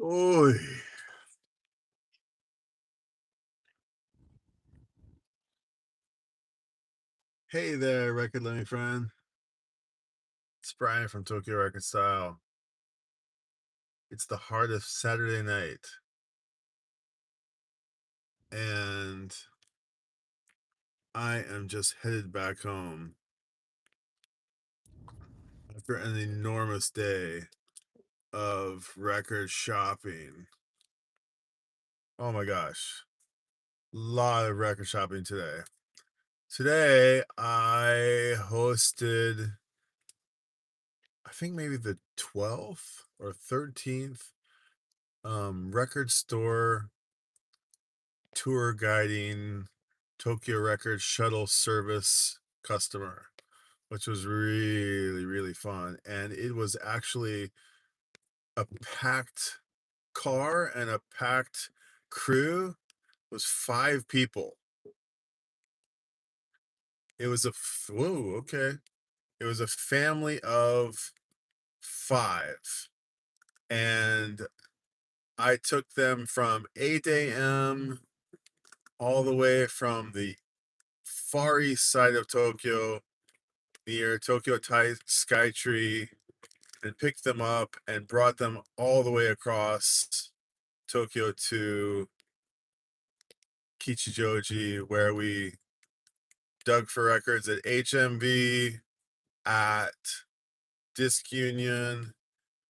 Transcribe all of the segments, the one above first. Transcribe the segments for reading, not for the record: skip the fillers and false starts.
Oy. Hey there, record living friend. It's Brian from Tokyo Record Style. It's the heart of Saturday night, and I am just headed back home after an enormous day of record shopping. Oh my gosh, a lot of record shopping today. Today I hosted, I think maybe the 12th or 13th record store tour guiding Tokyo Record shuttle service customer, which was really, really fun. And it was actually a packed car and a packed crew. It was 5 people. It was whoa, okay. It was a family of 5. And I took them from 8 a.m. all the way from the far east side of Tokyo near Tokyo Skytree, and picked them up and brought them all the way across Tokyo to Kichijoji, where we dug for records at HMV, at Disc Union,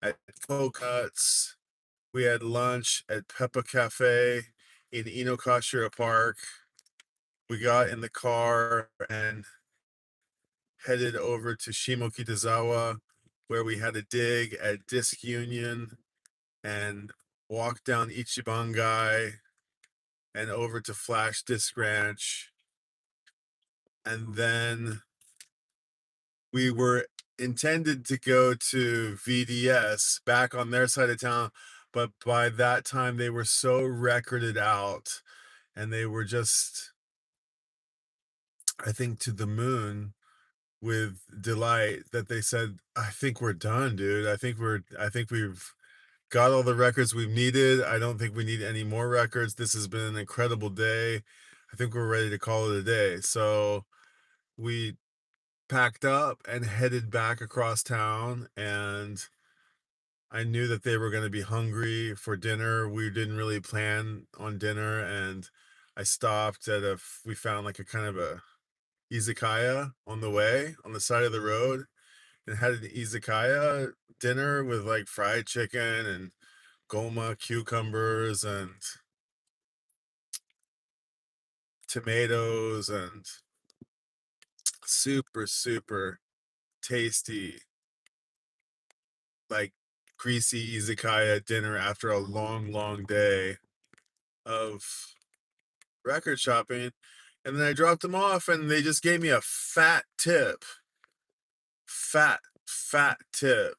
at Coconuts. We had lunch at Peppa Cafe in Inokashira Park. We got in the car and headed over to Shimokitazawa, where we had a dig at Disc Union, and walked down Ichibangai and over to Flash Disc Ranch. And then we were intended to go to VDS back on their side of town, but by that time they were so recorded out and they were just, I think, to the moon with delight that they said, I think we're done, dude. I think we've got all the records we've needed. I don't think we need any more records. This has been an incredible day. I think we're ready to call it a day. So we packed up and headed back across town, and I knew that they were going to be hungry for dinner. We didn't really plan on dinner, and I stopped at we found like a kind of a izakaya on the way on the side of the road, and had an izakaya dinner with like fried chicken and goma cucumbers and tomatoes and super, super tasty, like greasy izakaya dinner after a long, long day of record shopping. And then I dropped them off and they just gave me a fat tip. Fat tip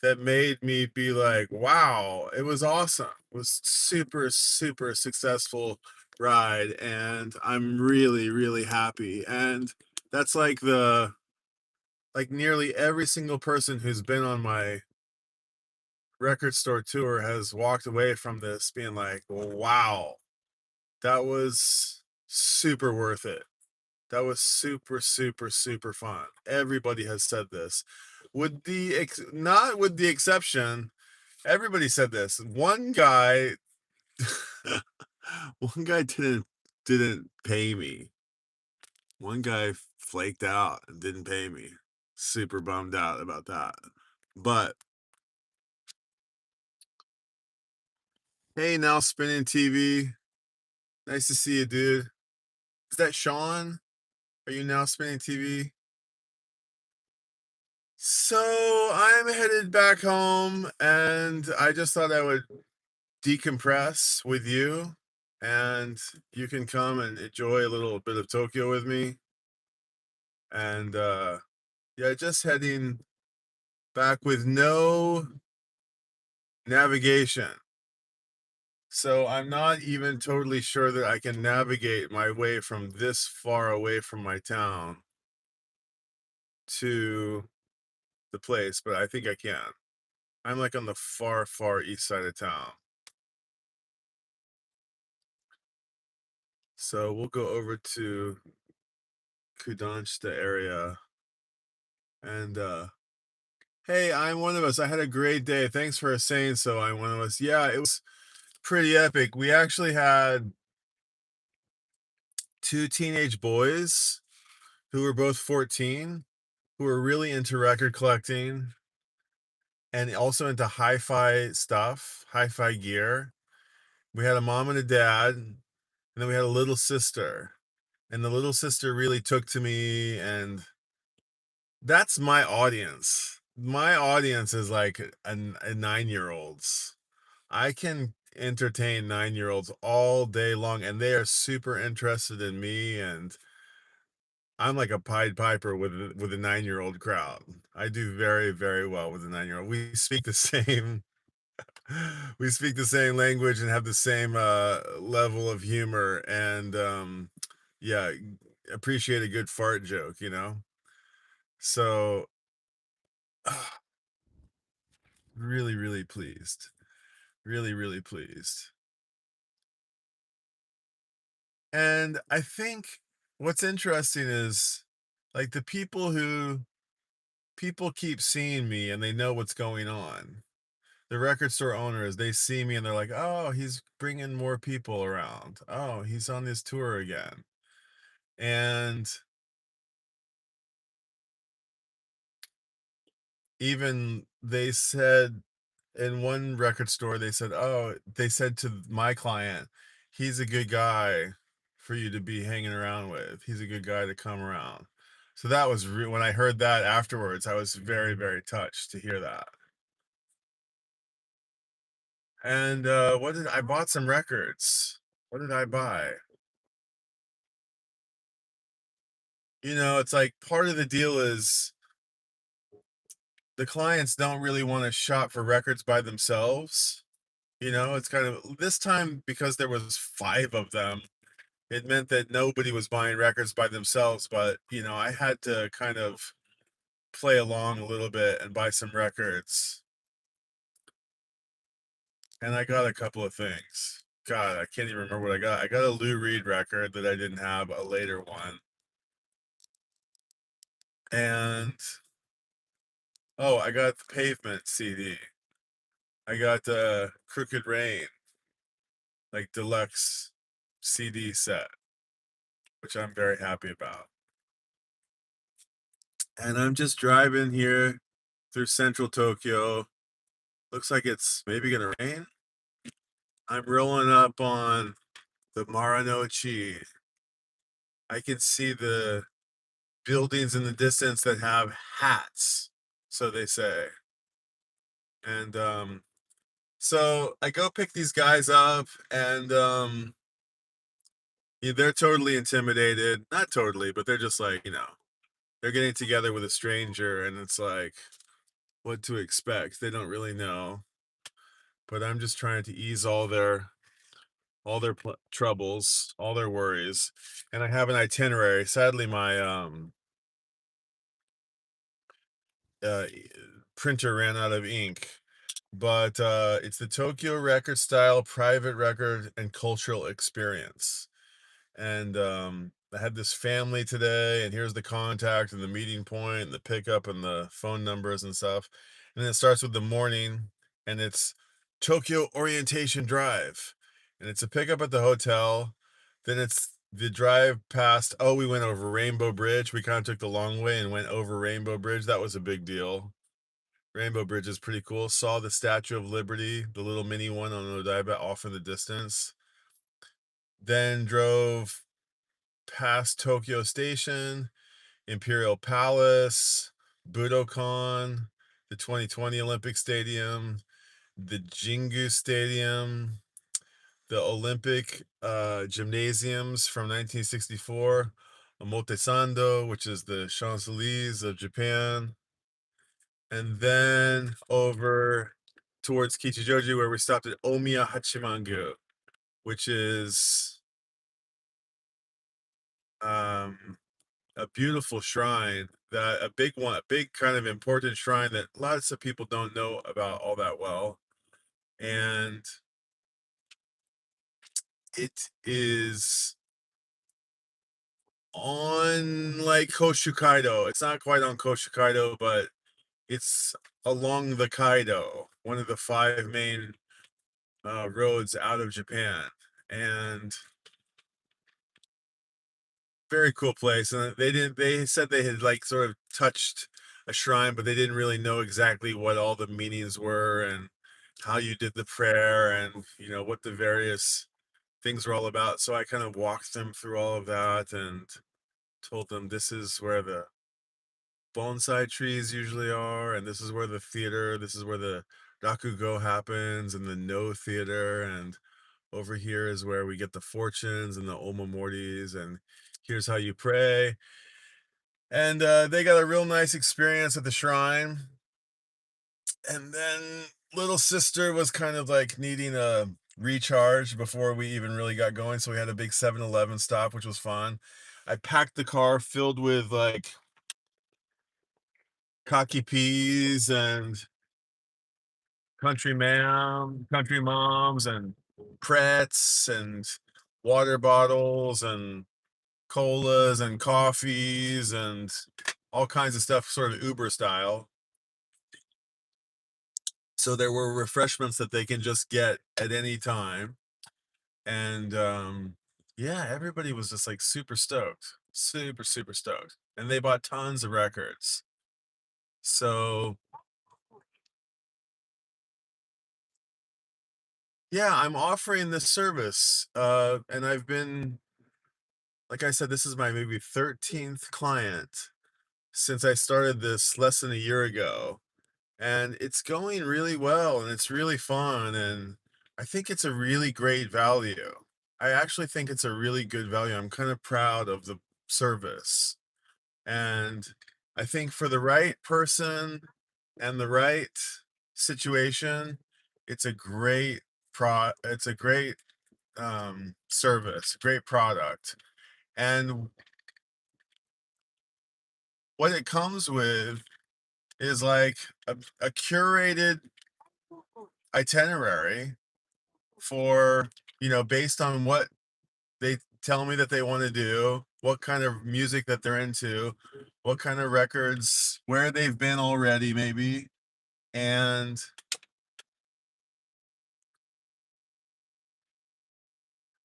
that made me be like, wow, it was awesome. It was super, super successful ride, and I'm really, really happy. And that's like nearly every single person who's been on my record store tour has walked away from this being like, wow, that was super worth it. That was super, super, super fun. Everybody has said this. With the not with the exception, everybody said this. One guy one guy didn't pay me. One guy flaked out and didn't pay me. Super bummed out about that. But hey, now spinning TV. Nice to see you, dude. Is that Sean? Are you now spinning TV? So I'm headed back home, and I just thought I would decompress with you, and you can come and enjoy a little bit of Tokyo with me. And yeah, just heading back with no navigation. So I'm not even totally sure that I can navigate my way from this far away from my town to the place, but I think I can. I'm like on the far, far east side of town. So we'll go over to Kudanshita area and hey, I'm one of us. I had a great day. Thanks for saying so. I'm one of us. Yeah, it was pretty epic. We actually had two teenage boys who were both 14 who were really into record collecting and also into hi-fi stuff, hi-fi gear. We had a mom and a dad, and then we had a little sister. And the little sister really took to me, and that's my audience. My audience is like a 9-year-olds. I can entertain 9-year-olds all day long, and they are super interested in me, and I'm like a Pied Piper with a 9-year-old crowd. I do very, very well with a 9-year-old. We speak the same we speak the same language and have the same level of humor, and yeah, appreciate a good fart joke, you know? So really, really pleased. Really, really pleased. And I think what's interesting is like the people keep seeing me and they know what's going on. The record store owners, they see me and they're like, "Oh, he's bringing more people around. Oh, he's on this tour again." And even they said in one record store, they said, "Oh," they said to my client, "He's a good guy for you to be hanging around with. He's a good guy to come around." So that was when I heard that afterwards, I was very, very touched to hear that. And what did I bought some records. What did I buy? You know, it's like part of the deal is the clients don't really want to shop for records by themselves. You know, it's kind of this time because there was five of them. It meant that nobody was buying records by themselves, but you know, I had to kind of play along a little bit and buy some records. And I got a couple of things. God, I can't even remember what I got. I got a Lou Reed record that I didn't have, a later one. And oh, I got the Pavement CD. I got the Crooked Rain, like deluxe CD set, which I'm very happy about. And I'm just driving here through central Tokyo. Looks like it's maybe gonna rain. I'm rolling up on the Marunouchi. I can see the buildings in the distance that have hats, so they say. And so I go pick these guys up, and yeah, they're totally intimidated. Not totally, but they're just like, you know, they're getting together with a stranger, and it's like what to expect. They don't really know. But I'm just trying to ease all their troubles, all their worries, and I have an itinerary. Sadly, my uh, printer ran out of ink, but it's the Tokyo Record Style Private Record and Cultural Experience. And I had this family today, and here's the contact and the meeting point and the pickup and the phone numbers and stuff. And it starts with the morning, and it's Tokyo Orientation Drive, and it's a pickup at the hotel. Then it's the drive past. Oh, we went over Rainbow Bridge. We kind of took the long way and went over Rainbow Bridge. That was a big deal. Rainbow Bridge is pretty cool. Saw the Statue of Liberty, the little mini one on Odaiba off in the distance. Then drove past Tokyo Station, Imperial Palace, Budokan, the 2020 Olympic Stadium, the Jingu Stadium, the Olympic gymnasiums from 1964, Omotesando, which is the Champs-Élysées of Japan, and then over towards Kichijoji, where we stopped at Omiya Hachimangu. which is a beautiful shrine, that a big one, a big kind of important shrine that lots of people don't know about all that well. And it is on like Koshukaido. It's not quite on Koshukaido, but it's along the Kaido, one of the five main roads out of Japan. And very cool place. And they said they had like sort of touched a shrine, but they didn't really know exactly what all the meanings were and how you did the prayer and, you know, what the various things were all about. So I kind of walked them through all of that and told them this is where the bonsai trees usually are, and this is where the theater, this is where the rakugo happens, and the no theater, and over here is where we get the fortunes and the omamortis, and here's how you pray. And they got a real nice experience at the shrine. And then little sister was kind of like needing a recharge before we even really got going, so we had a big 7-Eleven stop, which was fun. I packed the car filled with like cocky peas and country moms, and Pretz, and water bottles, and colas, and coffees, and all kinds of stuff, sort of Uber style. So there were refreshments that they can just get at any time. And yeah, everybody was just like super stoked, super stoked. And they bought tons of records. So yeah, I'm offering this service. And I've been, like I said, this is my maybe 13th client since I started this less than a year ago. And it's going really well and it's really fun. And I think it's a really great value. I actually think it's a really good value. I'm kind of proud of the service. And I think for the right person and the right situation, it's a great it's a great service, great product. And what it comes with is like a curated itinerary for, you know, based on what they tell me that they want to do, what kind of music that they're into, what kind of records, where they've been already, maybe. And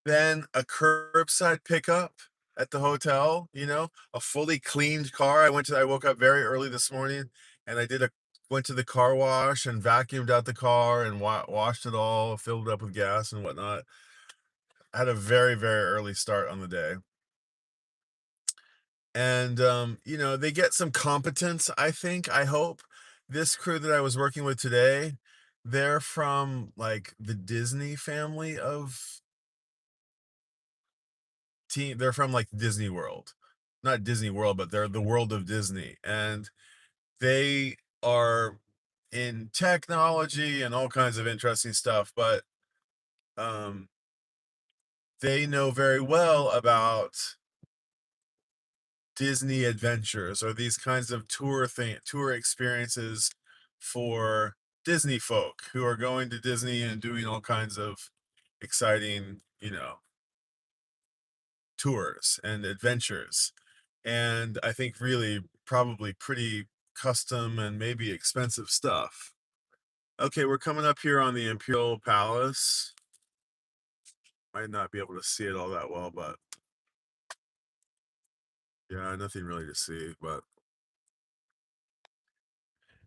then a curbside pickup at the hotel, you know, a fully cleaned car. I woke up very early this morning and went to the car wash and vacuumed out the car and washed it all, filled it up with gas and whatnot. I had a very early start on the day. And, you know, they get some competence, I think, I hope. This crew that I was working with today, they're from like the Disney family of team. They're from like Disney World, not Disney World, but they're the world of Disney. And they are in technology and all kinds of interesting stuff, but um, they know very well about Disney adventures or these kinds of tour experiences for Disney folk who are going to Disney and doing all kinds of exciting, you know, tours and adventures. And I think really probably pretty custom and maybe expensive stuff. Okay, we're coming up here on the Imperial Palace. Might not be able to see it all that well, but yeah, nothing really to see. But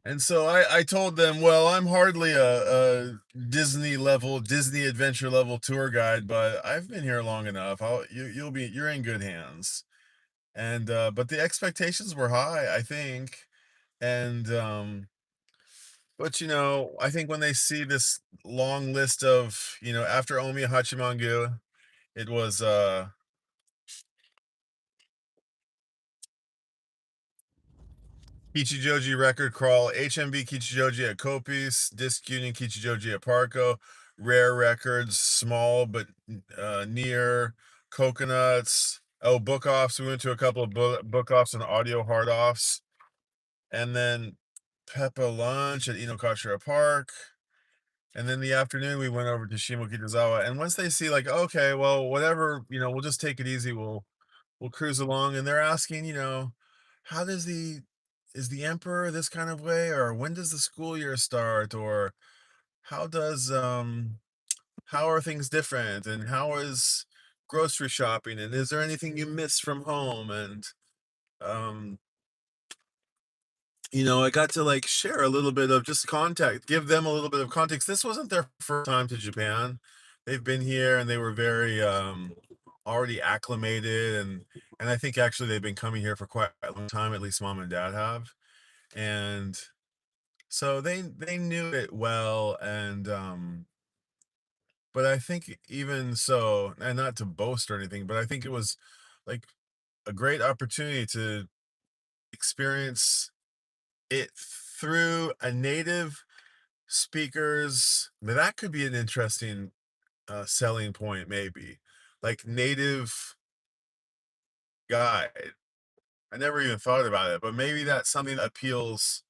and so I told them, well, I'm hardly a Disney adventure level tour guide, but I've been here long enough. You're in good hands. And but the expectations were high, I think. And but you know, I think when they see this long list of, you know, after Omi Hachimangu, it was Kichijoji Record Crawl, HMB Kichijoji at Kopis, Disc Union Kichijoji at Parco, rare records, small but near coconuts. Oh, book offs. We went to a couple of book offs and audio hard offs, and then Peppa lunch at Inokashira Park. And then the afternoon we went over to Shimokitazawa. And once they see like, okay, well, whatever, we'll just take it easy. We'll cruise along. And they're asking, how does the is the emperor this kind of way, or when does the school year start, or how does how are things different, and how is grocery shopping, and is there anything you miss from home? And um I got to like share a little bit of just context, give them a little bit of context. This wasn't their first time to Japan. They've been here and they were very already acclimated, and I think actually they've been coming here for quite a long time, at least mom and dad have. And so they knew it well, and but I think even so, and not to boast or anything, but I think it was like a great opportunity to experience it through a native speakers. That could be an interesting selling point, maybe, like native guide. I never even thought about it, but maybe that's something that appeals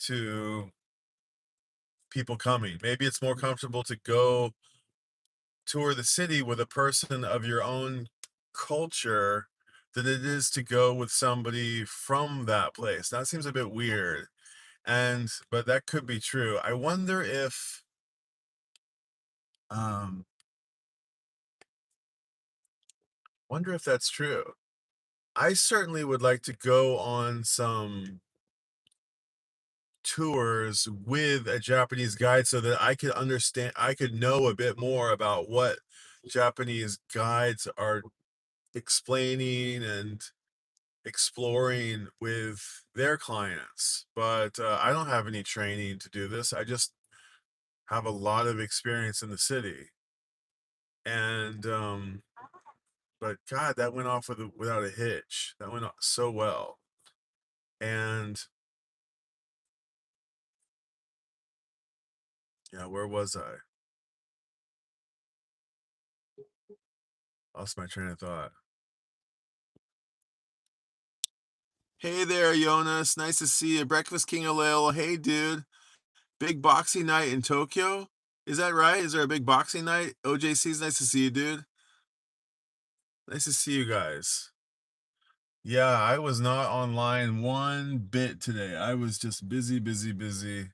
to people coming. Maybe it's more comfortable to go tour the city with a person of your own culture than it is to go with somebody from that place. That seems a bit weird. But that could be true. I um wonder if that's true. I certainly would like to go on some tours with a Japanese guide so that I could know a bit more about what Japanese guides are explaining and exploring with their clients. But I don't have any training to do this. I just have a lot of experience in the city. And but God, that went off without a hitch. That went off so well. And yeah, where was I? Lost my train of thought. Hey there, Jonas. Nice to see you. Breakfast King of Lil. Hey, dude. Big boxing night in Tokyo? Is that right? Is there a big boxing night? OJC's nice to see you, dude. Nice to see you guys. Yeah, I was not online one bit today. I was just busy, busy, busy,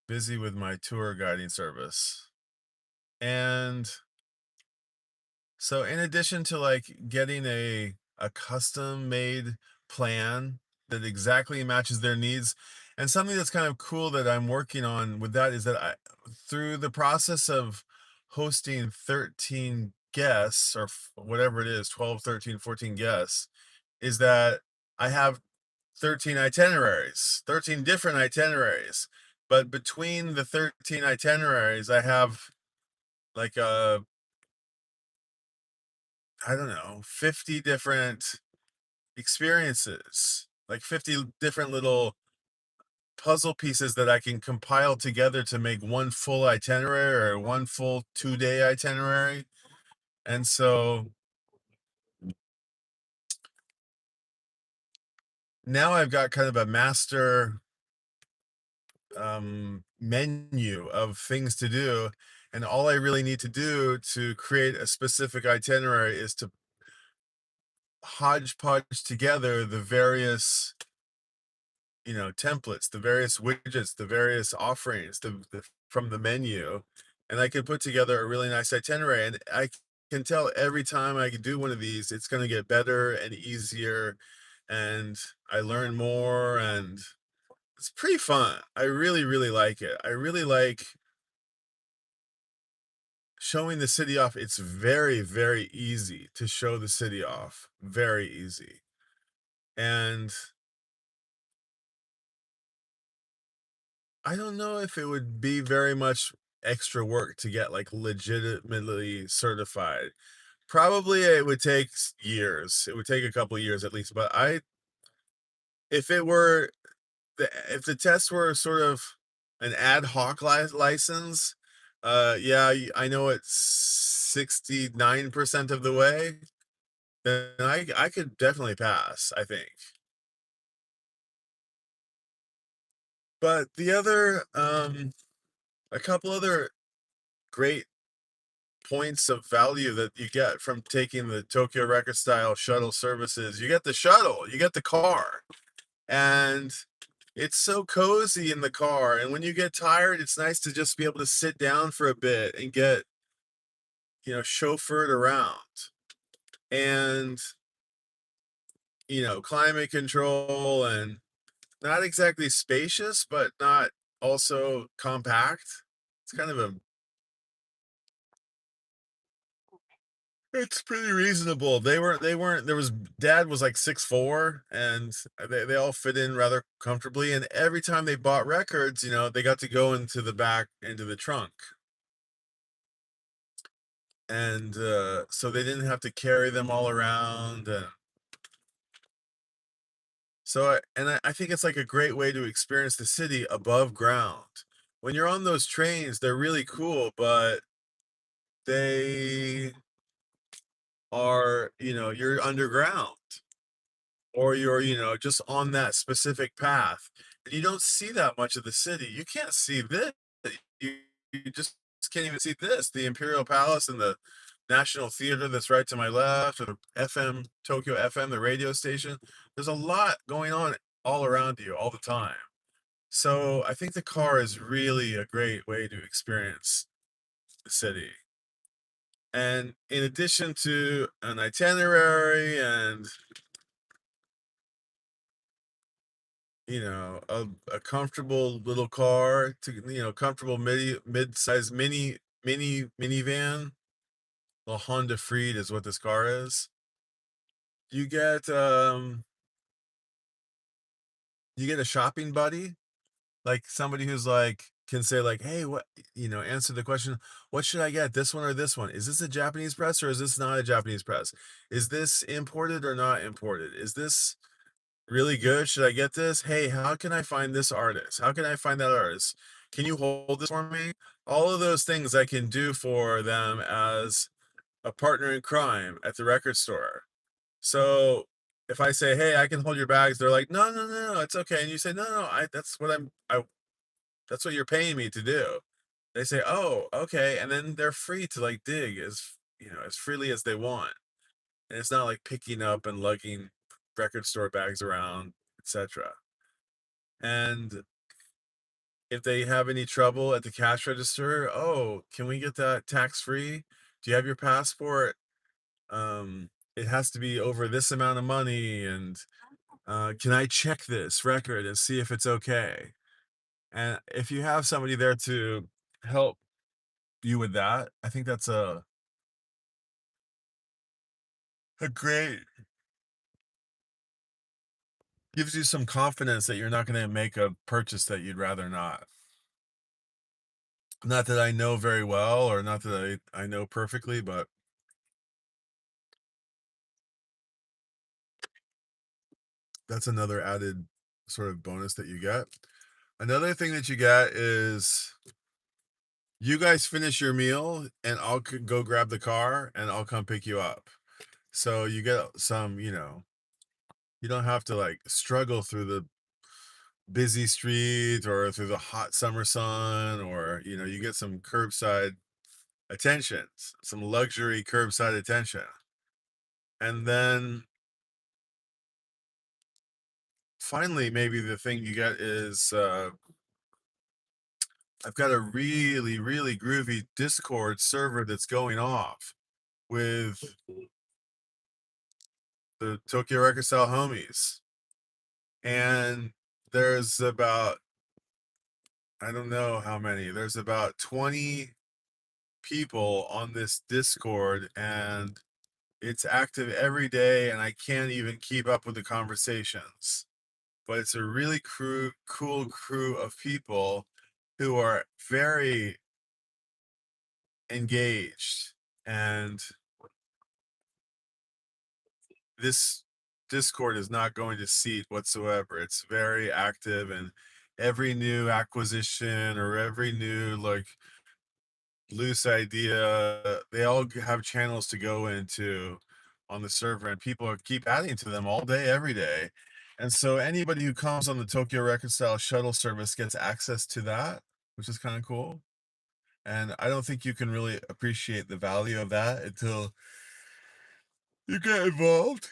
busy with my tour guiding service. And so in addition to like getting a custom made plan that exactly matches their needs, and something that's kind of cool that I'm working on with that is that through the process of hosting 13 guests, or whatever it is, 12, 13, 14 guests, is that I have 13 itineraries, 13 different itineraries. But between the 13 itineraries, I have like I don't know, 50 different experiences, like 50 different little puzzle pieces that I can compile together to make one full itinerary, or one full 2-day itinerary. And so now I've got kind of a master menu of things to do. And all I really need to do to create a specific itinerary is to hodgepodge together the various templates, the various widgets, the various offerings, from the menu, and I can put together a really nice itinerary. And I can tell every time I do one of these, it's going to get better and easier, and I learn more, and it's pretty fun. I really, really like it. I really like showing the city off. It's very, very easy to show the city off. Very easy. And I don't know if it would be very much extra work to get like legitimately certified. Probably it would take years. It would take a couple years at least. But if it were, if the tests were sort of an ad hoc license, Yeah, I know it's 69% of the way. Then I could definitely pass, I think. But the other, a couple other great points of value that you get from taking the Tokyo Record Style shuttle services. You get the shuttle, you get the car, and it's so cozy in the car. And when you get tired, it's nice to just be able to sit down for a bit and get, chauffeured around. And, climate control and not exactly spacious, but not also compact. It's kind of a It's pretty reasonable. They weren't there was dad was like 6'4", and they all fit in rather comfortably, and every time they bought records, they got to go into the trunk. And so they didn't have to carry them all around. I think it's like a great way to experience the city above ground. When you're on those trains, they're really cool, but they you're underground, or you're just on that specific path, and you don't see that much of the city. You can't see this. You just can't even see this, the Imperial Palace and the National Theater that's right to my left, or the FM, Tokyo FM, the radio station. There's a lot going on all around you all the time. So I think the car is really a great way to experience the city. And in addition to an itinerary and a comfortable little car, to comfortable mid-size minivan. A Honda Freed is what this car is. You get you get a shopping buddy, like somebody who's like can say like, hey, what, answer the question, what should I get, this one or this one? Is this a Japanese press or is this not a Japanese press? Is this imported or not imported? Is this really good? Should I get this? Hey, how can I find this artist? How can I find that artist? Can you hold this for me? All of those things I can do for them as a partner in crime at the record store. So if I say, "Hey, I can hold your bags," they're like, "No, no, no, no, it's okay." And you say, "No, no, that's what you're paying me to do." They say, "Oh, okay," and then they're free to like dig as freely as they want, and it's not like picking up and lugging record store bags around, etc. And if they have any trouble at the cash register, oh, can we get that tax free? Do you have your passport? It has to be over this amount of money, and can I check this record and see if it's okay? And if you have somebody there to help you with that, I think that's a great gives you some confidence that you're not going to make a purchase that you'd rather not. Not that I know very well, or not that I know perfectly, but that's another added sort of bonus that you get. Another thing that you get is you guys finish your meal and I'll go grab the car and I'll come pick you up. So you get some, you don't have to like struggle through the busy street or through the hot summer sun, or, you get some curbside attention, some luxury curbside attention. And then finally, maybe the thing you get is I've got a really, really groovy Discord server that's going off with the Tokyo Record Style homies. And there's about, I don't know how many, there's about 20 people on this Discord, and it's active every day, and I can't even keep up with the conversations. But it's a really cool crew of people who are very engaged. And this Discord is not going to seat whatsoever. It's very active, and every new acquisition or every new like loose idea. They all have channels to go into on the server, and people keep adding to them all day, every day. And so anybody who comes on the Tokyo Record Style shuttle service gets access to that, which is kind of cool. And I don't think you can really appreciate the value of that until you get involved.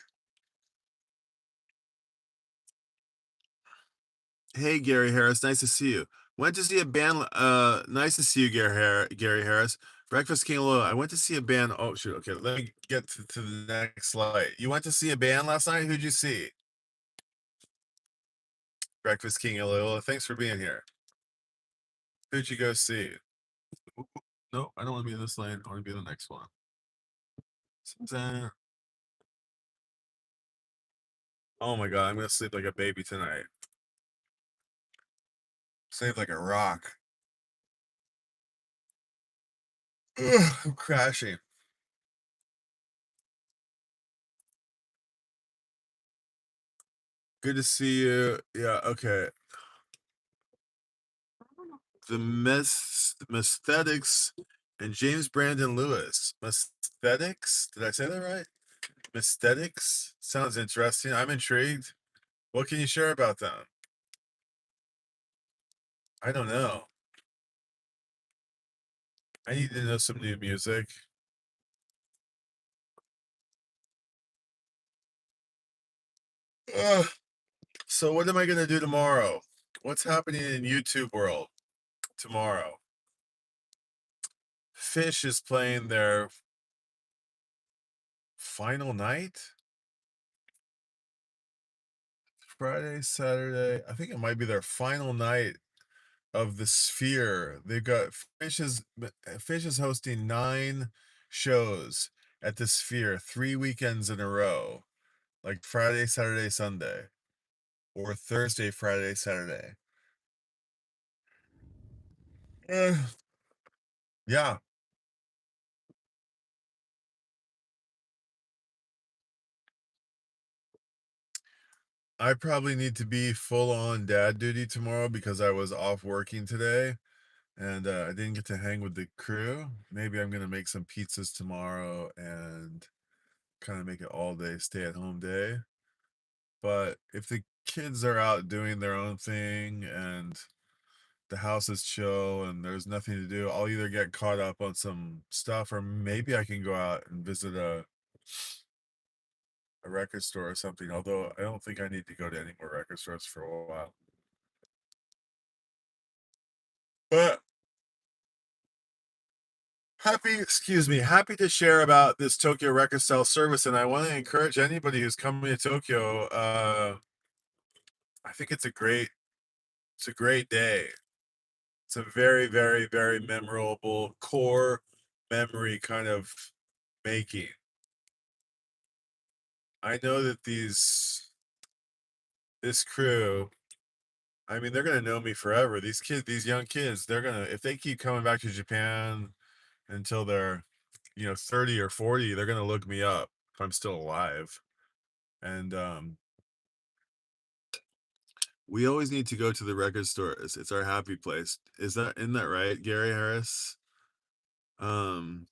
Hey, Gary Harris, nice to see you. Went to see a band. Nice to see you, Gary Harris. Breakfast King Loyal. I went to see a band. Oh shoot. Okay, let me get to the next slide. You went to see a band last night. Who'd you see? Breakfast King Loyal. Thanks for being here. Who'd you go see? No, I don't want to be in this lane. I want to be in the next one. Oh my god, I'm gonna sleep like a baby tonight. Sleep like a rock. Ugh, I'm crashing. Good to see you. Yeah, okay. The Mesthetics and James Brandon Lewis. Mesthetics? Did I say that right? Mesthetics? Sounds interesting. I'm intrigued. What can you share about them? I don't know. I need to know some new music. Ugh. So what am I gonna do tomorrow? What's happening in YouTube world tomorrow? Fish is playing their final night? Friday, Saturday. I think it might be their final night of the Sphere. They've got Fish is hosting 9 shows at the Sphere 3 weekends in a row, like Friday, Saturday, Sunday, or Thursday, Friday, Saturday. Eh, yeah, I probably need to be full on dad duty tomorrow because I was off working today and I didn't get to hang with the crew. Maybe I'm gonna make some pizzas tomorrow and kind of make it all day stay at home day. But if the kids are out doing their own thing and the house is chill and there's nothing to do, I'll either get caught up on some stuff or maybe I can go out and visit a record store or something. Although I don't think I need to go to any more record stores for a while. But happy to share about this Tokyo Record Style service, and I want to encourage anybody who's coming to Tokyo. I think it's a great day. It's a very, very, very memorable core memory kind of making. I know that this crew, I mean, they're gonna know me forever. These young kids, they're gonna if they keep coming back to Japan until they're 30 or 40, they're gonna look me up if I'm still alive. And we always need to go to the record stores. It's our happy place. Isn't that right, Gary Harris? Um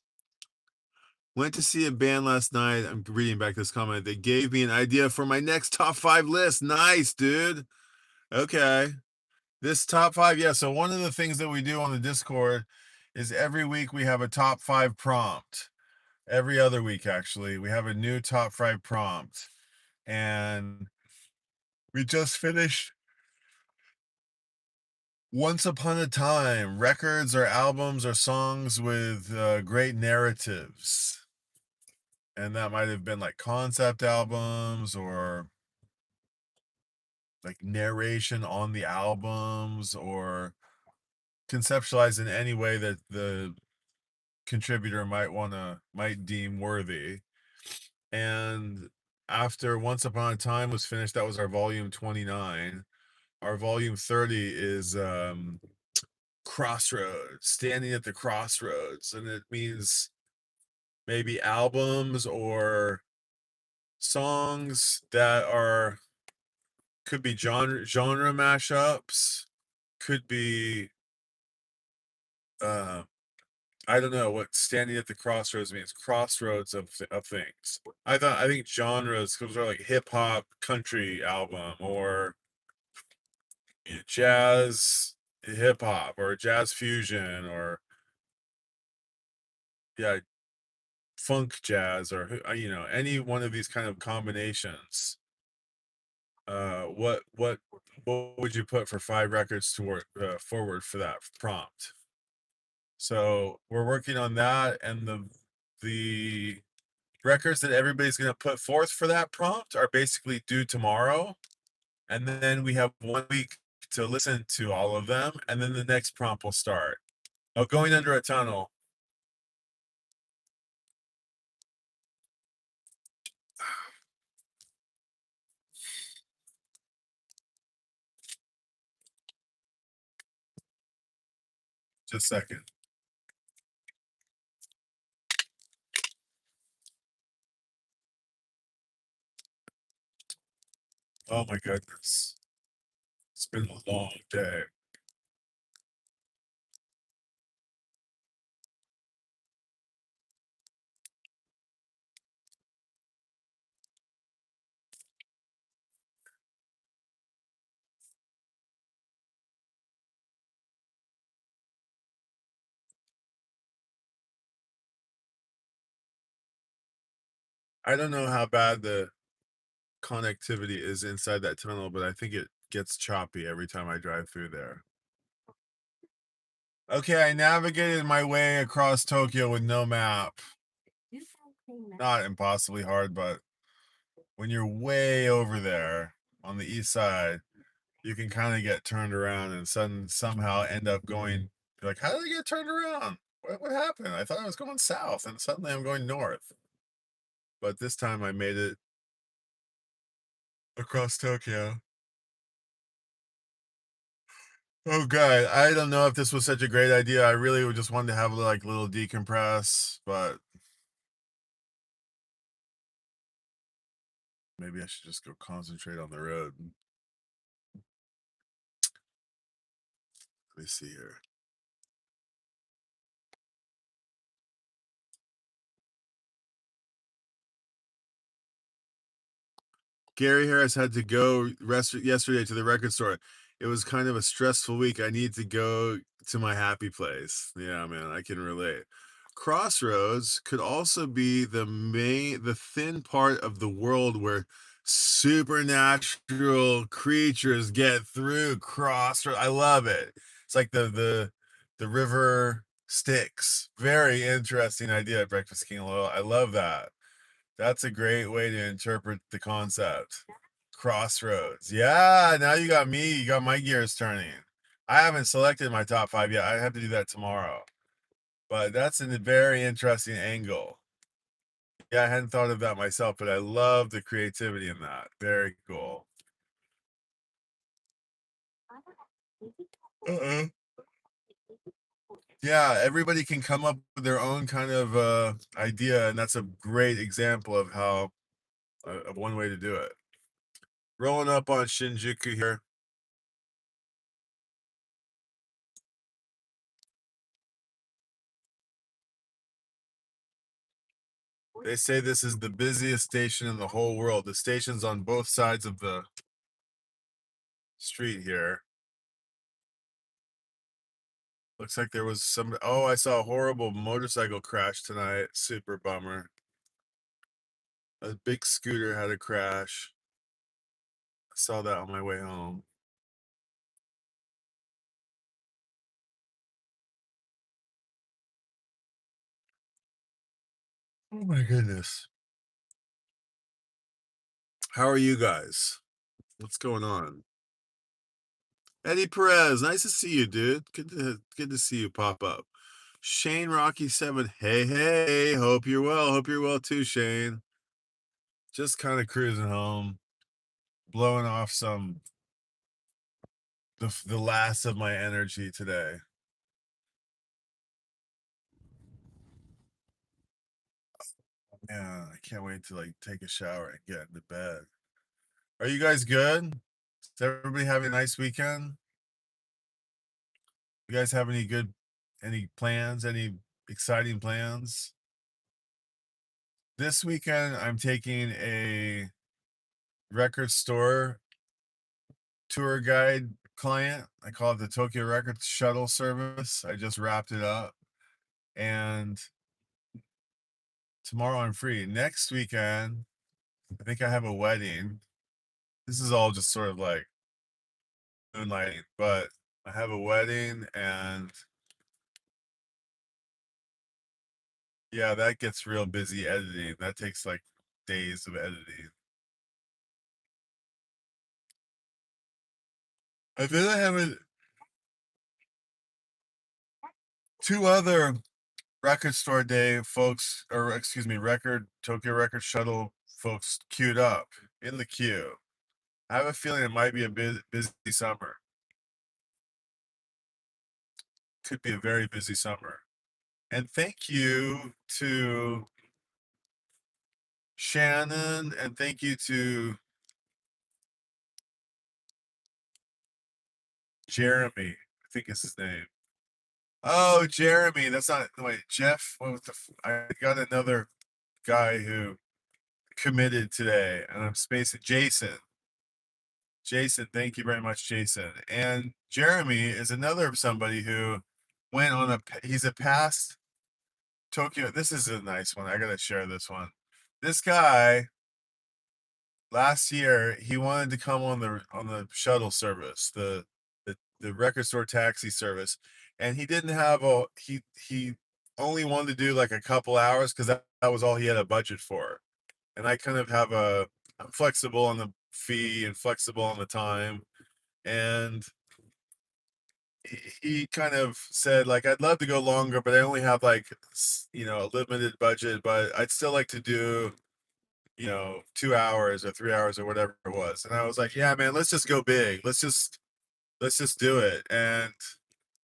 Went to see a band last night. I'm reading back this comment. They gave me an idea for my next top 5 list. Nice, dude. Okay. This top 5, yeah. So one of the things that we do on the Discord is every week we have a top 5 prompt. Every other week, actually, we have a new top 5 prompt. And we just finished Once Upon a Time, records or albums or songs with great narratives. And that might have been like concept albums or like narration on the albums or conceptualized in any way that the contributor might deem worthy. And after Once Upon a Time was finished, that was our volume 29. Our volume 30 is Crossroads, standing at the crossroads, and it means maybe albums or songs that are could be genre mashups, could be uh I don't know what standing at the crossroads means. Crossroads of things. I think genres because they're like hip hop, country album, or jazz, hip hop, or jazz fusion, or yeah, funk jazz, or any one of these kind of combinations. What would you put for 5 records toward forward for that prompt? So we're working on that, and the records that everybody's going to put forth for that prompt are basically due tomorrow, and then we have 1 week to listen to all of them, and then the next prompt will start. Oh, going under a tunnel. Just a second. Oh my goodness. It's been a long day. I don't know how bad the connectivity is inside that tunnel, but I think it gets choppy every time I drive through there. Okay, I navigated my way across Tokyo with no map. Not impossibly hard, but when you're way over there on the east side, you can kind of get turned around and somehow end up going like, how did I get turned around? What happened? I thought I was going south, and suddenly I'm going north. But this time I made it across Tokyo. Oh god, I don't know if this was such a great idea. I really just wanted to have like little decompress, but maybe I should just go concentrate on the road. Let me see here. Gary Harris had to go yesterday to the record store. It was kind of a stressful week. I need to go to my happy place. Yeah, man, I can relate. Crossroads could also be the thin part of the world where supernatural creatures get through. Crossroads, I love it. It's like the river Styx. Very interesting idea, Breakfast King Loyal. I love that. That's a great way to interpret the concept. Crossroads. Yeah, now you got me. You got my gears turning. I haven't selected my top 5 yet. I have to do that tomorrow. But that's a very interesting angle. Yeah, I hadn't thought of that myself, but I love the creativity in that. Very cool. Uh-uh. Yeah, everybody can come up with their own kind of idea, and that's a great example of how of one way to do it. Rolling up on Shinjuku here. They say this is the busiest station in the whole world. The station's on both sides of the street here. Looks like there was some. Oh, I saw a horrible motorcycle crash tonight. Super bummer. A big scooter had a crash. I saw that on my way home. Oh my goodness. How are you guys? What's going on? Eddie Perez, nice to see you, dude. Good to see you pop up. Shane Rocky 7. Hey, hey. Hope you're well. Hope you're well too, Shane. Just kind of cruising home, blowing off the last of my energy today. Yeah, I can't wait to like take a shower and get into bed. Are you guys good? Is everybody having a nice weekend? You guys have any plans? Any exciting plans. This weekend, I'm taking a record store tour guide client. I call it the Tokyo Record Shuttle service. I just wrapped it up. And tomorrow I'm free. Next weekend, I think I have a wedding. This is all just sort of like moonlighting, but I have a wedding and yeah, that gets real busy editing. That takes like days of editing. And then I have two other record store day folks, or excuse me, Tokyo Record Shuttle folks queued up in the queue. I have a feeling it might be a busy summer. Could be a very busy summer. And thank you to Shannon, and thank you to Jeremy. I think is his name. Oh, Jeremy. That's not, wait, Jeff. I got another guy who committed today, and I'm spacing Jason. Jason, thank you very much, Jason. And Jeremy is another somebody who went on he's a past Tokyo. This is a nice one. I gotta share this one. This guy last year he wanted to come on the shuttle service, the record store taxi service, and he didn't have he only wanted to do like a couple hours because that was all he had a budget for. And I kind of have I'm flexible on the fee and flexible on the time. And he kind of said like, I'd love to go longer, but I only have like a limited budget, but I'd still like to do 2 hours or 3 hours or whatever it was. And I was like, yeah, man, let's just go big. Let's just do it. And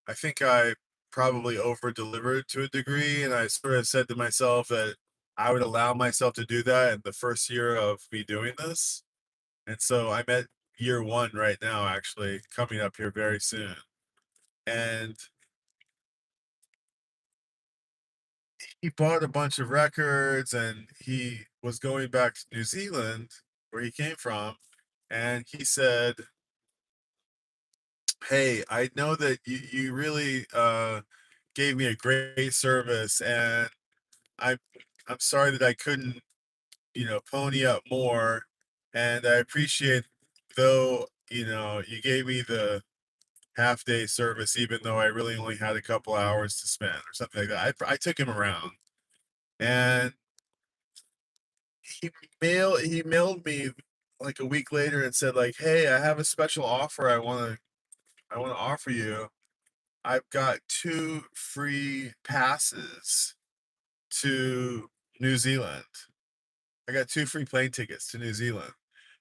I think I probably over delivered to a degree, and I sort of said to myself that I would allow myself to do that in the first year of me doing this. And so I'm at year one right now, actually coming up here very soon. And he bought a bunch of records, and he was going back to New Zealand where he came from. And he said, hey, I know that you really gave me a great service, and i'm I'm sorry that I couldn't pony up more. And I appreciate, though, you gave me the half day service, even though I really only had a couple hours to spend or something like that. I took him around, and he mailed me like a week later and said like, hey, I have a special offer I want to offer you. I've got 2 free passes to New Zealand. I got 2 free plane tickets to New Zealand,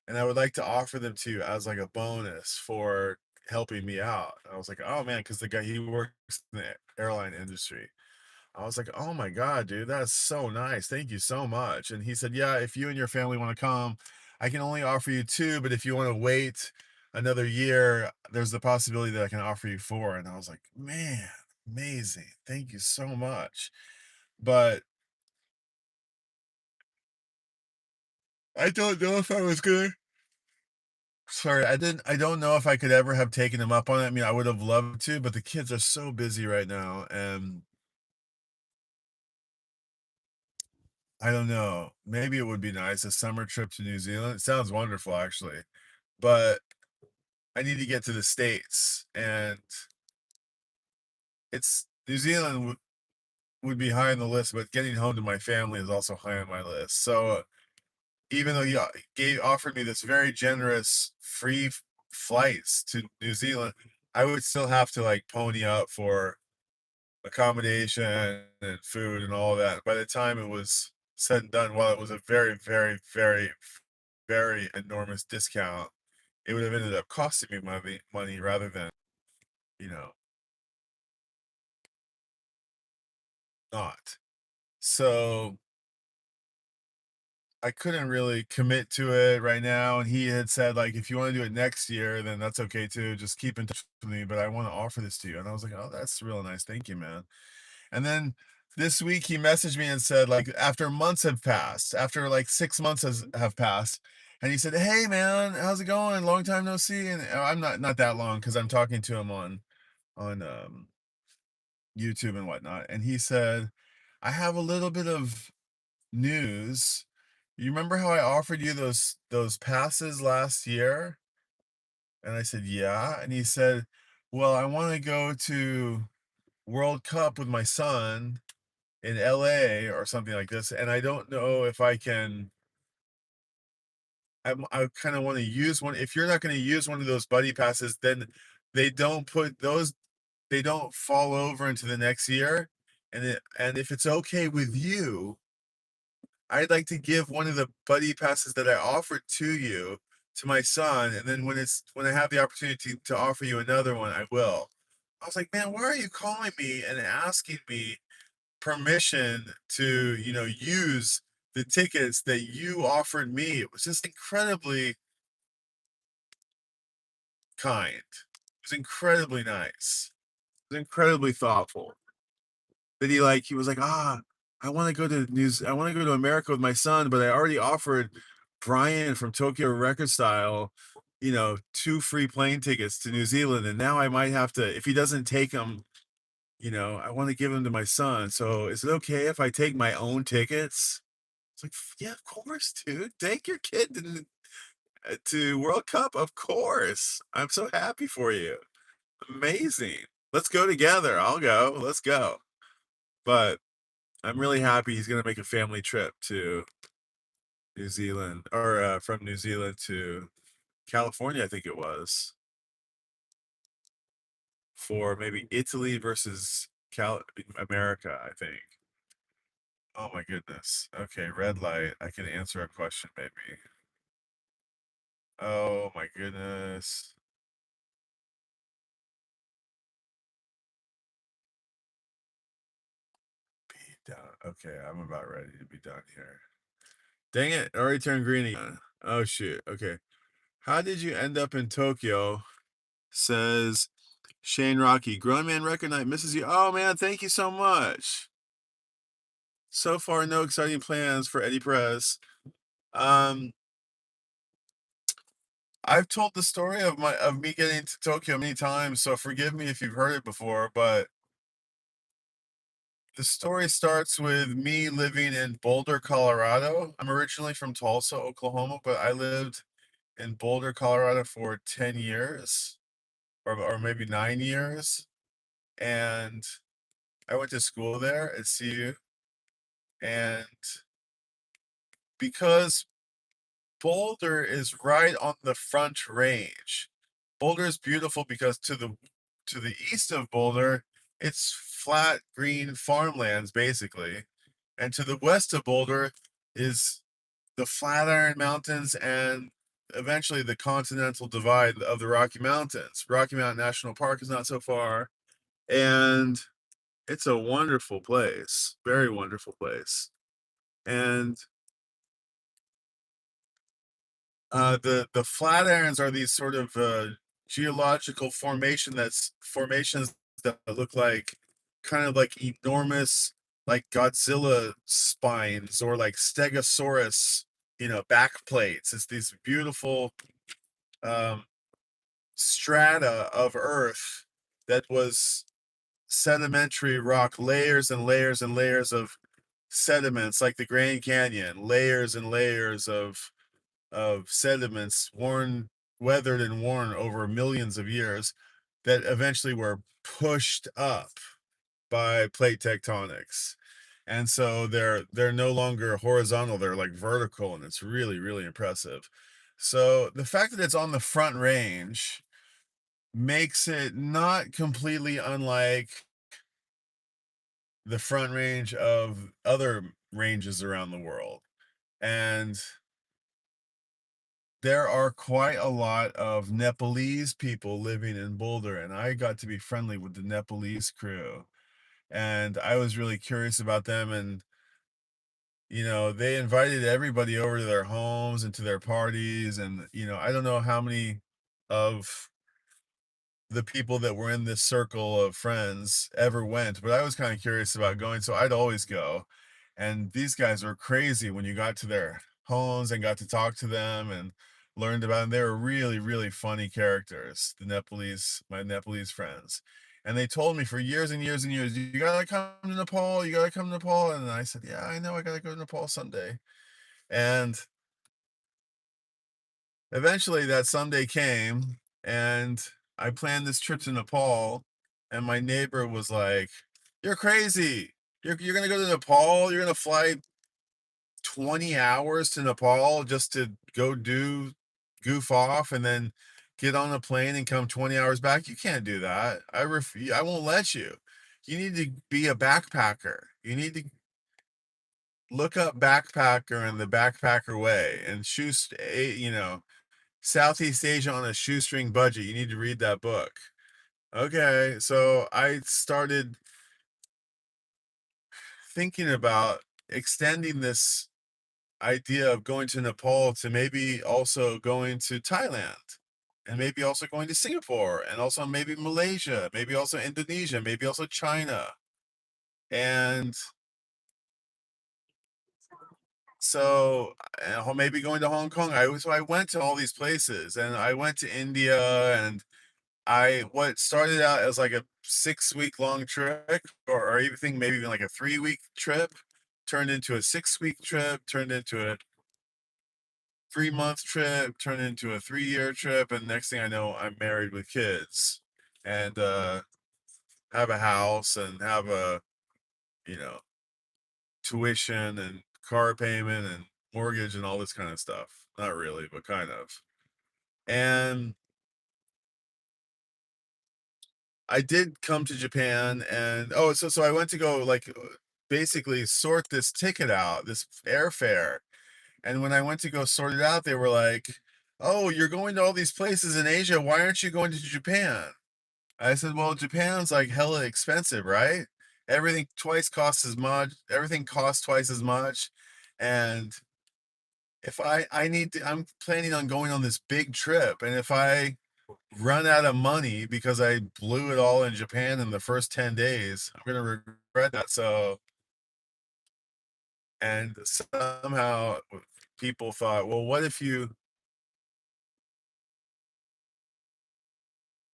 and I would like to offer them to you as like a bonus for helping me out. I was like, oh man, because the guy, he works in the airline industry. I was like, oh my God, dude, that's so nice. Thank you so much. And he said, yeah, if you and your family want to come, I can only offer you 2, but if you want to wait another year, there's the possibility that I can offer you 4. And I was like, man, amazing. Thank you so much. But I don't know if I was good. Sorry, I don't know if I could ever have taken him up on it. I mean, I would have loved to, but the kids are so busy right now, and I don't know. Maybe it would be nice, a summer trip to New Zealand. It sounds wonderful, actually. But I need to get to the States, and it's New Zealand would be high on the list, but getting home to my family is also high on my list. So even though he offered me this very generous free flights to New Zealand, I would still have to like pony up for accommodation and food and all that. By the time it was said and done, while it was a very, very, very, very enormous discount, it would have ended up costing me money rather than, you know, not. So I couldn't really commit to it right now. And he had said, like, if you want to do it next year, then that's okay too. Just keep in touch with me. But I want to offer this to you. And I was like, oh, that's real nice. Thank you, man. And then this week he messaged me and said, like, after months have passed, after like 6 months have passed, and he said, "Hey man, how's it going? Long time no see." And I'm not that long because I'm talking to him on YouTube and whatnot. And he said, "I have a little bit of news. You remember how I offered you those passes last year?" And I said, "Yeah." And he said, "Well, I want to go to World Cup with my son in LA or something like this, and I don't know if I can. I kind of want to use one. If you're not going to use one of those buddy passes, then they don't put those. They don't fall over into the next year. And if it's okay with you, I'd like to give one of the buddy passes that I offered to you to my son, and then when I have the opportunity to offer you another one, I will." I was like, "Man, why are you calling me and asking me permission to, use the tickets that you offered me?" It was just incredibly kind. It was incredibly nice. It was incredibly thoughtful. That he was like, I want to go to America with my son, but I already offered Brian from Tokyo Record Style, 2 free plane tickets to New Zealand, and now I might have to, if he doesn't take them, I want to give them to my son. So is it okay if I take my own tickets? It's like, yeah, of course, dude. Take your kid to World Cup, of course. I'm so happy for you. Amazing. Let's go together. I'll go. Let's go. But I'm really happy he's gonna make a family trip to New Zealand, or from New Zealand to California, I think it was, for maybe Italy versus America, I think. Oh my goodness. Okay, red light. I can answer a question, maybe. Oh my goodness. Be done. Okay, I'm about ready to be done here. Dang it, it already turned green again. Oh shoot. Okay. How did you end up in Tokyo? Says Shane Rocky. Grown Man Record Night misses you. Oh man, thank you so much. So far, no exciting plans for Eddie Perez. Um, I've told the story of me getting to Tokyo many times, so forgive me if you've heard it before, but the story starts with me living in Boulder, Colorado. I'm originally from Tulsa, Oklahoma, but I lived in Boulder, Colorado for 10 years, or maybe 9 years. And I went to school there at CU. And because Boulder is right on the Front Range. Boulder is beautiful because to the east of Boulder, it's flat green farmlands basically, and to the west of Boulder is the Flatiron Mountains and eventually the Continental Divide of the Rocky Mountains. Rocky Mountain National Park is not so far, and it's a wonderful place, very wonderful place. And the Flatirons are these sort of geological formations that look like kind of like enormous, like Godzilla spines or like Stegosaurus, back plates. It's these beautiful um, strata of Earth that was sedimentary rock, layers and layers and layers of sediments, like the Grand Canyon, layers and layers of sediments weathered and worn over millions of years that eventually were pushed up by plate tectonics. And so they're no longer horizontal, they're like vertical, and it's really, really impressive. So the fact that it's on the Front Range makes it not completely unlike the Front Range of other ranges around the world. And there are quite a lot of Nepalese people living in Boulder, and I got to be friendly with the Nepalese crew. And I was really curious about them. And, they invited everybody over to their homes and to their parties. And, I don't know how many of the people that were in this circle of friends ever went, but I was kind of curious about going, so I'd always go. And these guys were crazy when you got to their homes and got to talk to them and learned about them. They were really, really funny characters, my Nepalese friends. And they told me for years and years and years, you gotta come to Nepal, you gotta come to Nepal. And I said, yeah, I know I gotta go to Nepal someday. And eventually that someday came, and I planned this trip to Nepal, and my neighbor was like, "You're crazy. You're gonna go to Nepal? You're gonna fly 20 hours to Nepal just to go do goof off and then get on a plane and come 20 hours back? You can't do that. I won't let you. You need to be a backpacker. You need to look up backpacker and the backpacker way and Southeast Asia on a shoestring budget. You need to read that book." Okay, so I started thinking about extending this idea of going to Nepal to maybe also going to Thailand, and maybe also going to Singapore, and also maybe Malaysia, maybe also Indonesia, maybe also China. And so maybe going to Hong Kong. I went to all these places, and I went to India, and I what started out as like a 6 week long trip, or even maybe even like a 3 week trip, turned into a 6 week trip, turned into a 3 month trip, turned into a 3 year trip, and next thing I know, I'm married with kids, and have a house, and have a you know tuition and car payment and mortgage and all this kind of stuff. Not really, but kind of. And I did come to Japan, and so I went to go like basically sort this ticket out, this airfare. And when I went to go sort it out, they were like, "Oh, you're going to all these places in Asia. Why aren't you going to Japan?" I said, "Well, Japan's like hella expensive, right? Everything costs twice as much. And if I'm planning on going on this big trip, and if I run out of money because I blew it all in Japan in the first 10 days, I'm gonna regret that." So, and somehow people thought, well, what if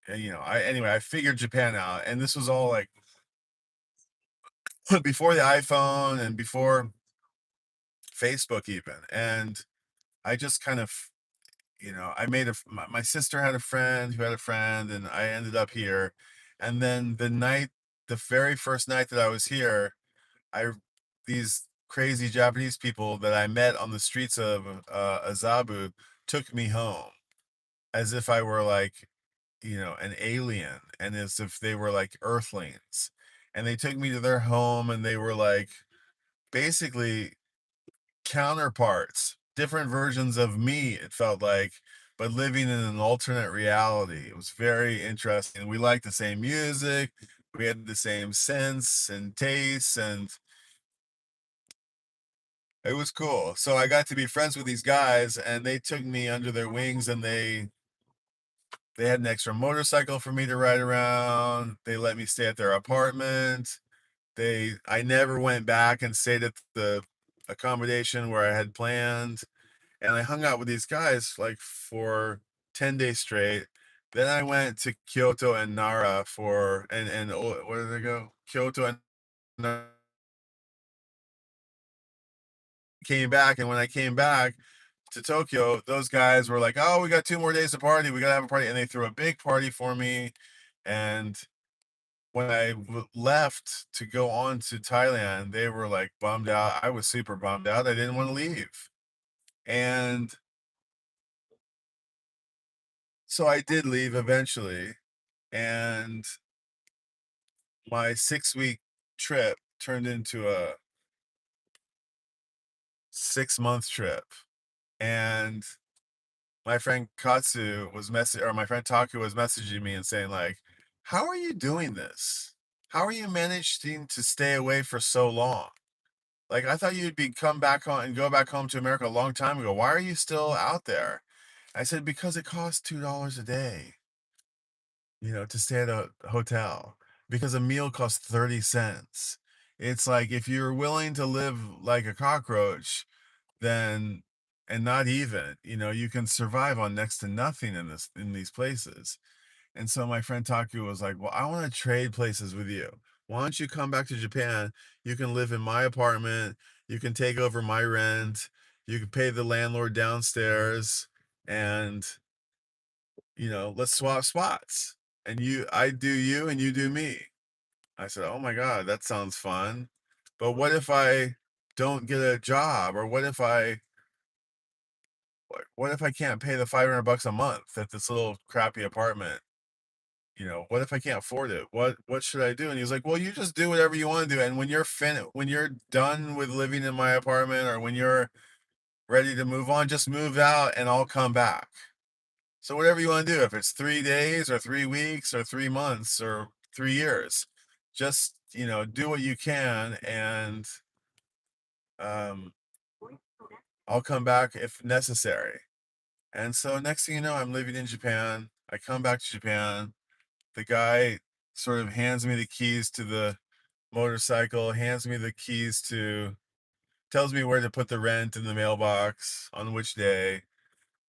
I figured Japan out, and this was all like before the iPhone and before Facebook even. And I just kind of, I my sister had a friend who had a friend, and I ended up here. And then the very first night that I was here, I these crazy Japanese people that I met on the streets of Azabu took me home as if I were like, an alien, and as if they were like earthlings. And they took me to their home, and they were like basically counterparts, different versions of me, it felt like, but living in an alternate reality. It was very interesting. We liked the same music, we had the same sense and tastes, and it was cool. So I got to be friends with these guys, and they took me under their wings, and they had an extra motorcycle for me to ride around. They let me stay at their apartment. I never went back and stayed at the accommodation where I had planned. And I hung out with these guys like for 10 days straight. Then I went to Kyoto and Nara where did I go? Kyoto and Nara. Came back, and when I came back to Tokyo, those guys were like, "Oh, we got 2 more days to party. We gotta have a party," and they threw a big party for me. And when I left to go on to Thailand, they were like bummed out. I was super bummed out. I didn't want to leave, and so I did leave eventually. And my 6 week trip turned into a 6 month trip. And my friend Taku was messaging me and saying, like, "How are you doing this? How are you managing to stay away for so long? Like, I thought you'd be come back home and go back home to America a long time ago. Why are you still out there?" I said, "Because it costs $2 a day." to stay at a hotel because a meal costs 30 cents. It's like if you're willing to live like a cockroach, then and not even, you can survive on next to nothing in these places. And so my friend Taku was like, "Well, I want to trade places with you. Why don't you come back to Japan? You can live in my apartment, you can take over my rent, you can pay the landlord downstairs, and let's swap spots. And I do you and you do me." I said, "Oh my God, that sounds fun. But what if I don't get a job? Or what if I can't pay the 500 bucks a month at this little crappy apartment? What if I can't afford it? What should I do?" And he's like, "Well, you just do whatever you want to do. And when you're done with living in my apartment, or when you're ready to move on, just move out and I'll come back. So whatever you want to do, if it's 3 days or 3 weeks or 3 months or 3 years, just do what you can, and um, I'll come back if necessary." And so next thing you know, I'm living in Japan. I come back to Japan. The guy sort of hands me the keys to the motorcycle, hands me the keys to, tells me where to put the rent in the mailbox on which day,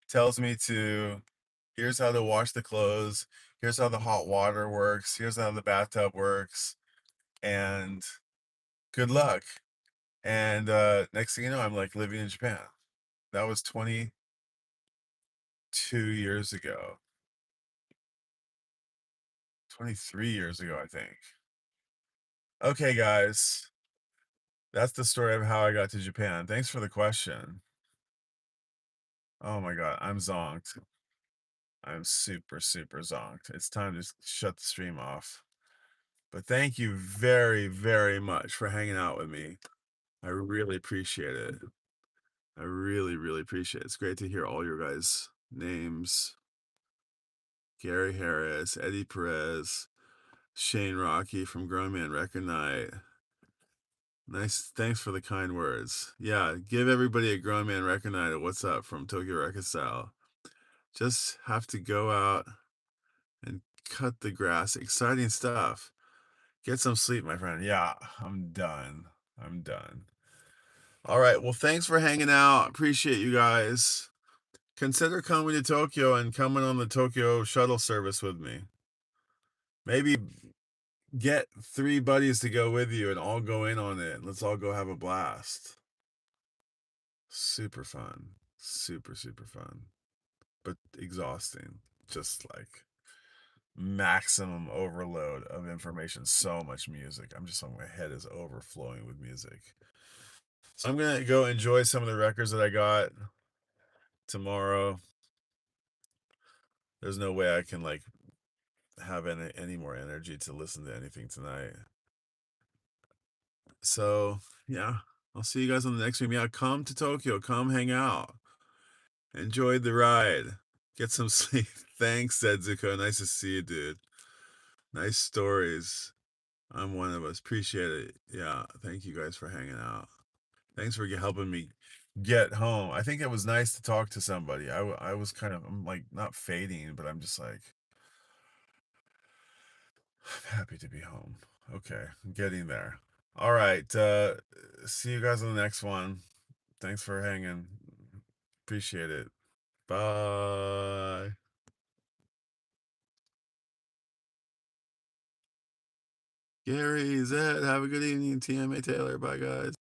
tells me to, here's how to wash the clothes, here's how the hot water works, here's how the bathtub works, and good luck. And next thing you know, I'm like living in Japan. That was 22 years ago. 23 years ago, I think. Okay, guys. That's the story of how I got to Japan. Thanks for the question. Oh my God, I'm zonked. I'm super, super zonked. It's time to shut the stream off. But thank you very, very much for hanging out with me. I really appreciate it. I really, really appreciate it. It's great to hear all your guys' names. Gary Harris, Eddie Perez, Shane Rocky from Grown Man Record Night. Nice. Thanks for the kind words. Yeah, give everybody a Grown Man Record Night at What's Up from Tokyo Record Style. Just have to go out and cut the grass. Exciting stuff. Get some sleep, my friend. Yeah, I'm done. I'm done. All right. Well, thanks for hanging out. Appreciate you guys. Consider coming to Tokyo and coming on the Tokyo shuttle service with me. Maybe get 3 buddies to go with you and all go in on it. Let's all go have a blast. Super fun. Super, super fun. But exhausting. Just like maximum overload of information. So much music. I'm just like, my head is overflowing with music. So I'm gonna go enjoy some of the records that I got tomorrow. There's no way I can like have any more energy to listen to anything tonight. So yeah, I'll see you guys on the next stream. Yeah, come to Tokyo, come hang out, enjoy the ride, get some sleep. Thanks, Zedzuko. Nice to see you, dude. Nice stories. I'm one of us. Appreciate it. Yeah, thank you guys for hanging out. Thanks for helping me get home. I think it was nice to talk to somebody. I was kind of, I'm like not fading, but I'm just like, I'm happy to be home. Okay, I'm getting there. All right. See you guys on the next one. Thanks for hanging. Appreciate it. Bye. Gary, Zed, have a good evening. TMA Taylor. Bye, guys.